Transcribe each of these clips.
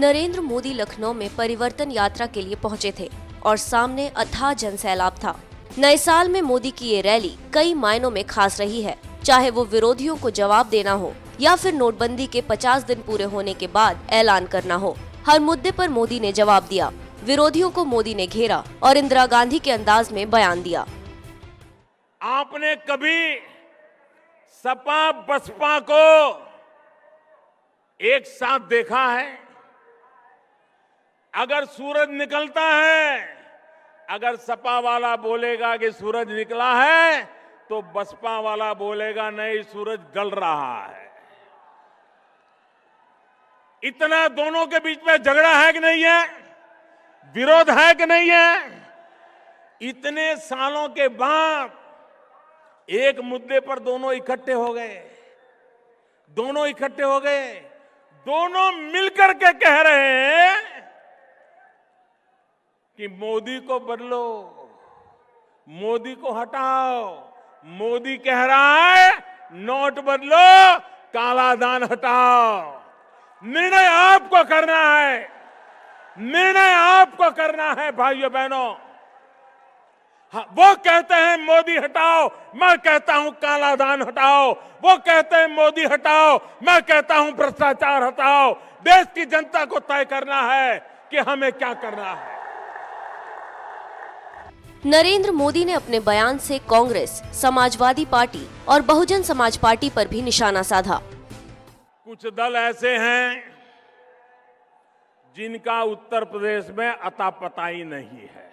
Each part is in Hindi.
नरेंद्र मोदी लखनऊ में परिवर्तन यात्रा के लिए पहुंचे थे और सामने अथाह जनसैलाब था। नए साल में मोदी की ये रैली कई मायनों में खास रही है, चाहे वो विरोधियों को जवाब देना हो या फिर नोटबंदी के 50 दिन पूरे होने के बाद ऐलान करना हो। हर मुद्दे पर मोदी ने जवाब दिया। विरोधियों को मोदी ने घेरा और इंदिरा गांधी के अंदाज में बयान दिया। आपने कभी सपा बसपा को एक साथ देखा है? अगर सूरज निकलता है, अगर सपा वाला बोलेगा कि सूरज निकला है, तो बसपा वाला बोलेगा नहीं, सूरज गल रहा है। इतना दोनों के बीच में झगड़ा है कि नहीं है? विरोध है कि नहीं है? इतने सालों के बाद एक मुद्दे पर दोनों इकट्ठे हो गए। दोनों मिलकर के कह रहे हैं कि मोदी को बदलो, मोदी को हटाओ। मोदी कह रहा है नोट बदलो, काला धन हटाओ। निर्णय आपको करना है भाइयों बहनों। वो कहते हैं मोदी हटाओ, मैं कहता हूं काला धन हटाओ। वो कहते हैं मोदी हटाओ, मैं कहता हूं भ्रष्टाचार हटाओ। देश की जनता को तय करना है कि हमें क्या करना है। नरेंद्र मोदी ने अपने बयान से कांग्रेस, समाजवादी पार्टी और बहुजन समाज पार्टी पर भी निशाना साधा। कुछ दल ऐसे हैं जिनका उत्तर प्रदेश में अता पता ही नहीं है।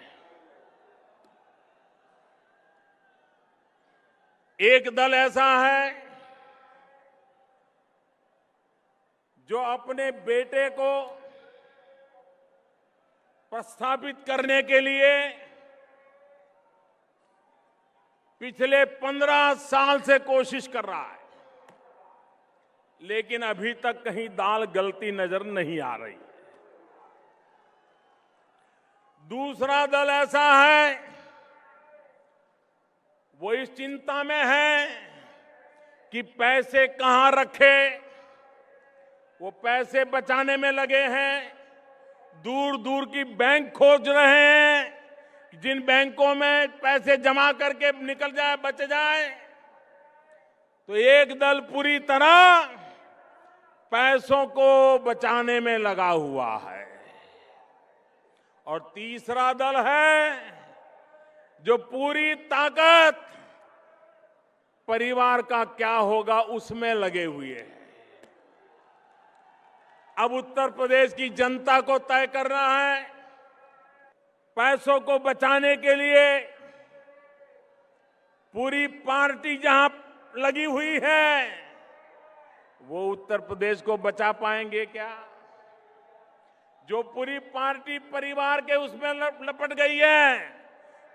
एक दल ऐसा है जो अपने बेटे को प्रस्थापित करने के लिए पिछले 15 साल से कोशिश कर रहा है, लेकिन अभी तक कहीं दाल गलती नजर नहीं आ रही। दूसरा दल ऐसा है, वो इस चिंता में है कि पैसे कहां रखे। वो पैसे बचाने में लगे हैं। दूर दूर की बैंक खोज रहे हैं, जिन बैंकों में पैसे जमा करके निकल जाए, बच जाए। तो एक दल पूरी तरह पैसों को बचाने में लगा हुआ है और तीसरा दल है जो पूरी ताकत परिवार का क्या होगा उसमें लगे हुए हैं। अब उत्तर प्रदेश की जनता को तय करना है। पैसों को बचाने के लिए पूरी पार्टी जहां लगी हुई है, वो उत्तर प्रदेश को बचा पाएंगे क्या? जो पूरी पार्टी परिवार के उसमें लपट गई है,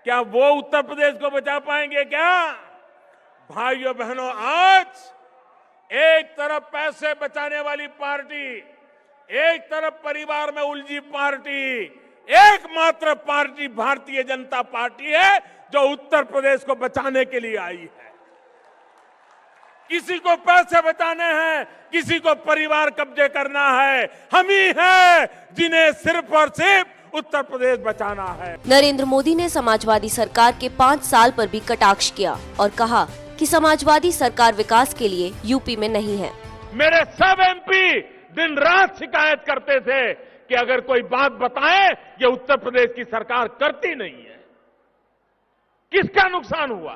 क्या वो उत्तर प्रदेश को बचा पाएंगे क्या? भाइयों बहनों, आज एक तरफ पैसे बचाने वाली पार्टी, एक तरफ परिवार में उलझी पार्टी, एकमात्र पार्टी भारतीय जनता पार्टी है जो उत्तर प्रदेश को बचाने के लिए आई है। किसी को पैसे बचाने हैं, किसी को परिवार कब्जे करना है। हम ही हैं जिन्हें सिर्फ और सिर्फ उत्तर प्रदेश बचाना है। नरेंद्र मोदी ने समाजवादी सरकार के 5 साल पर भी कटाक्ष किया और कहा कि समाजवादी सरकार विकास के लिए यूपी में नहीं है। मेरे सब एमपी दिन रात शिकायत करते थे कि अगर कोई बात बताए, ये उत्तर प्रदेश की सरकार करती नहीं है। किसका नुकसान हुआ?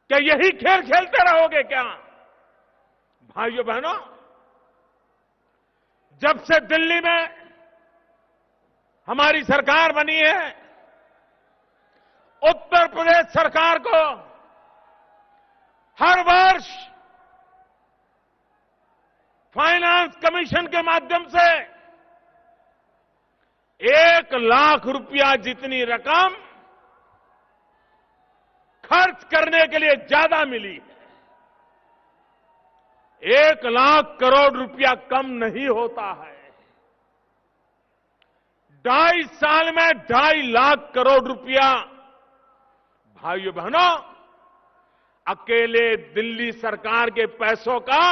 क्या यही खेल खेलते रहोगे क्या? भाइयों बहनों, जब से दिल्ली में हमारी सरकार बनी है, उत्तर प्रदेश सरकार को हर वर्ष फाइनेंस कमीशन के माध्यम से 1 लाख रुपया जितनी रकम खर्च करने के लिए ज्यादा मिली है। 1 लाख करोड़ रुपया कम नहीं होता है। 2.5 साल में 2.5 लाख करोड़ रुपया, भाइयों बहनों, अकेले दिल्ली सरकार के पैसों का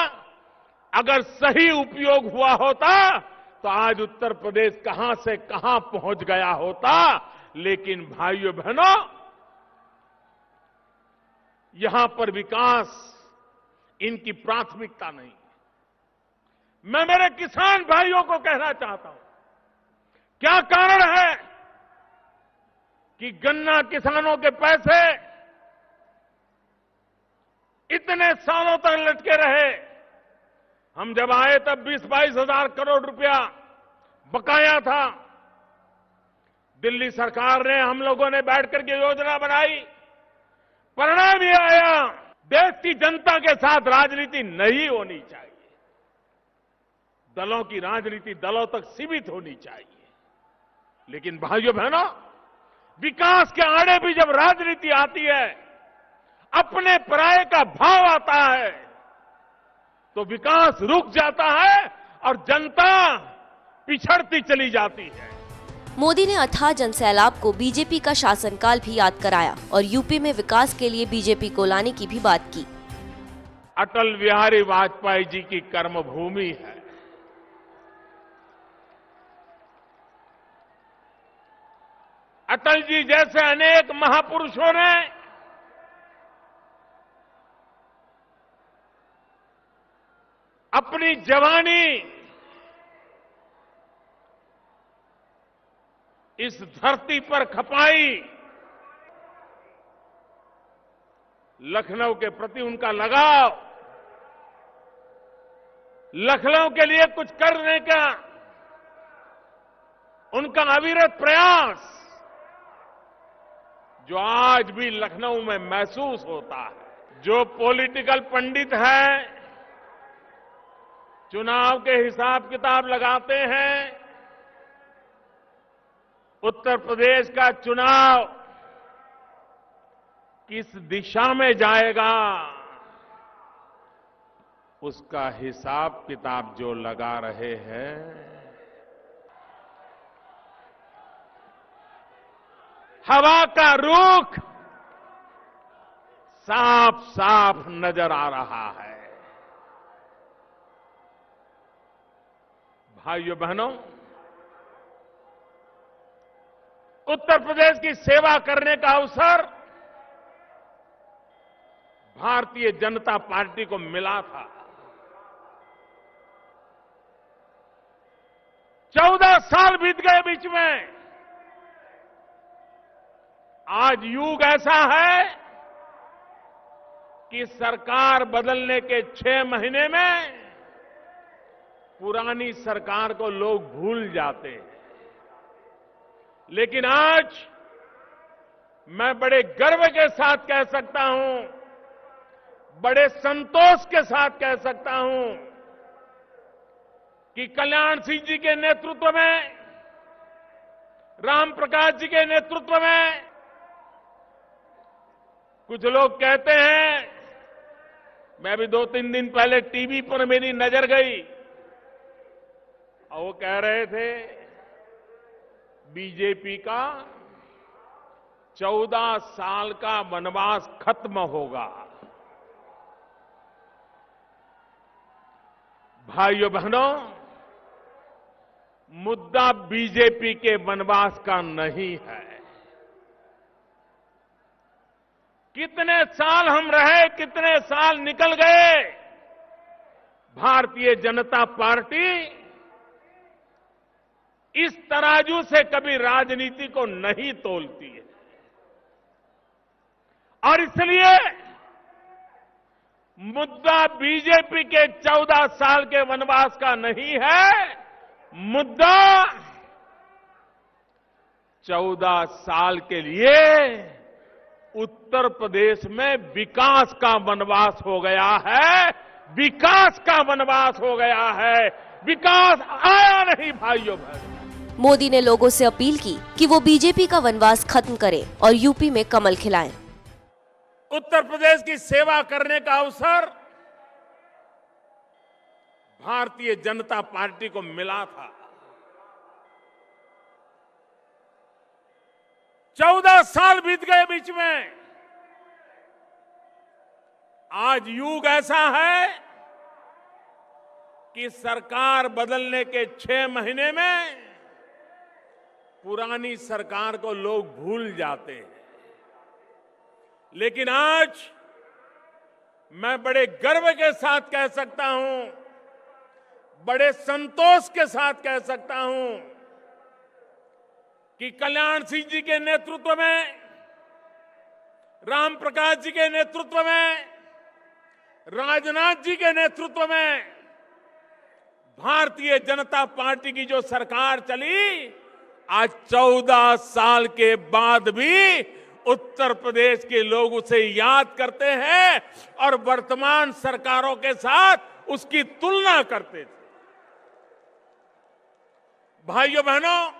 अगर सही उपयोग हुआ होता तो आज उत्तर प्रदेश कहां से कहां पहुंच गया होता। लेकिन भाइयों बहनों, यहां पर विकास इनकी प्राथमिकता नहीं। मैं मेरे किसान भाइयों को कहना चाहता हूं, क्या कारण है कि गन्ना किसानों के पैसे इतने सालों तक लटके रहे। हम जब आए तब 20-22 हजार करोड़ रुपया बकाया था। दिल्ली सरकार ने, हम लोगों ने बैठकर के योजना बनाई, परिणाम ये आया, देश की जनता के साथ राजनीति नहीं होनी चाहिए। दलों की राजनीति दलों तक सीमित होनी चाहिए। लेकिन भाइयों बहनों, विकास के आड़े भी जब राजनीति आती है, अपने पराये का भाव आता है, तो विकास रुक जाता है और जनता पिछड़ती चली जाती है। मोदी ने अथाह जनसैलाब को बीजेपी का शासनकाल भी याद कराया और यूपी में विकास के लिए बीजेपी को लाने की भी बात की। अटल बिहारी वाजपेयी जी की कर्मभूमि है। अटल जी जैसे अनेक महापुरुषों ने अपनी जवानी इस धरती पर खपाई। लखनऊ के प्रति उनका लगाव, लखनऊ के लिए कुछ करने का उनका अविरत प्रयास, जो आज भी लखनऊ में महसूस होता है। जो पॉलिटिकल पंडित हैं, चुनाव के हिसाब किताब लगाते हैं, उत्तर प्रदेश का चुनाव किस दिशा में जाएगा, उसका हिसाब किताब जो लगा रहे हैं, हवा का रुख साफ साफ नजर आ रहा है। भाइयों बहनों, उत्तर प्रदेश की सेवा करने का अवसर भारतीय जनता पार्टी को मिला था। 14 साल बीत गए बीच में। आज युग ऐसा है कि सरकार बदलने के 6 महीने में पुरानी सरकार को लोग भूल जाते हैं। लेकिन आज मैं बड़े गर्व के साथ कह सकता हूं, बड़े संतोष के साथ कह सकता हूं कि कल्याण सिंह जी के नेतृत्व में, राम प्रकाश जी के नेतृत्व में, कुछ लोग कहते हैं, मैं भी 2-3 दिन पहले टीवी पर मेरी नजर गई और वो कह रहे थे बीजेपी का 14 साल का वनवास खत्म होगा। भाइयों बहनों, मुद्दा बीजेपी के वनवास का नहीं है। कितने साल हम रहे, कितने साल निकल गए, भारतीय जनता पार्टी इस तराजू से कभी राजनीति को नहीं तोलती है। और इसलिए मुद्दा बीजेपी के 14 साल के वनवास का नहीं है, मुद्दा 14 साल के लिए उत्तर प्रदेश में विकास का वनवास हो गया है। विकास का वनवास हो गया है, विकास आया नहीं। भाइयों बहनों, मोदी ने लोगों से अपील की कि वो बीजेपी का वनवास खत्म करें और यूपी में कमल खिलाएं। उत्तर प्रदेश की सेवा करने का अवसर भारतीय जनता पार्टी को मिला था। 14 साल बीत गए बीच में। आज युग ऐसा है कि सरकार बदलने के 6 महीने में पुरानी सरकार को लोग भूल जाते हैं। लेकिन आज मैं बड़े गर्व के साथ कह सकता हूं, बड़े संतोष के साथ कह सकता हूं कि कल्याण सिंह जी के नेतृत्व में, राम प्रकाश जी के नेतृत्व में, राजनाथ जी के नेतृत्व में भारतीय जनता पार्टी की जो सरकार चली, आज 14 साल के बाद भी उत्तर प्रदेश के लोग उसे याद करते हैं और वर्तमान सरकारों के साथ उसकी तुलना करते थे। भाइयों बहनों,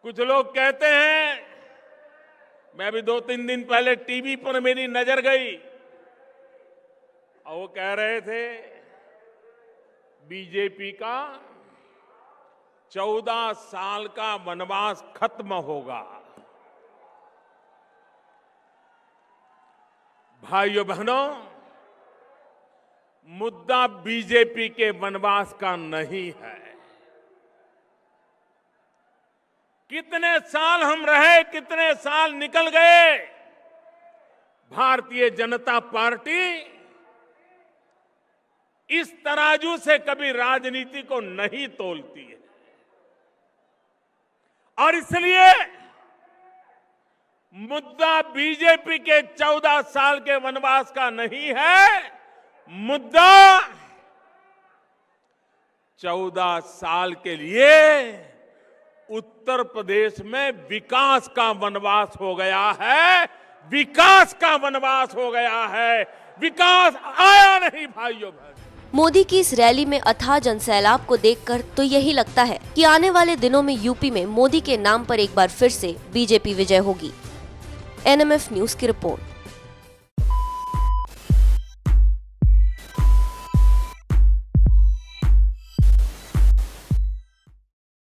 कुछ लोग कहते हैं, मैं भी 2-3 दिन पहले टीवी पर मेरी नजर गई और वो कह रहे थे बीजेपी का 14 साल का वनवास खत्म होगा। भाइयों बहनों, मुद्दा बीजेपी के वनवास का नहीं है। कितने साल हम रहे, कितने साल निकल गए, भारतीय जनता पार्टी इस तराजू से कभी राजनीति को नहीं तोलती है और इसलिए मुद्दा बीजेपी के 14 साल के वनवास का नहीं है, मुद्दा 14 साल के लिए उत्तर प्रदेश में विकास का वनवास हो गया है, विकास का वनवास हो गया है, विकास आया नहीं भाइयों बहनों। मोदी की इस रैली में अथाह जनसैलाब को देखकर तो यही लगता है कि आने वाले दिनों में यूपी में मोदी के नाम पर एक बार फिर से बीजेपी विजय होगी। एनएमएफ न्यूज की रिपोर्ट।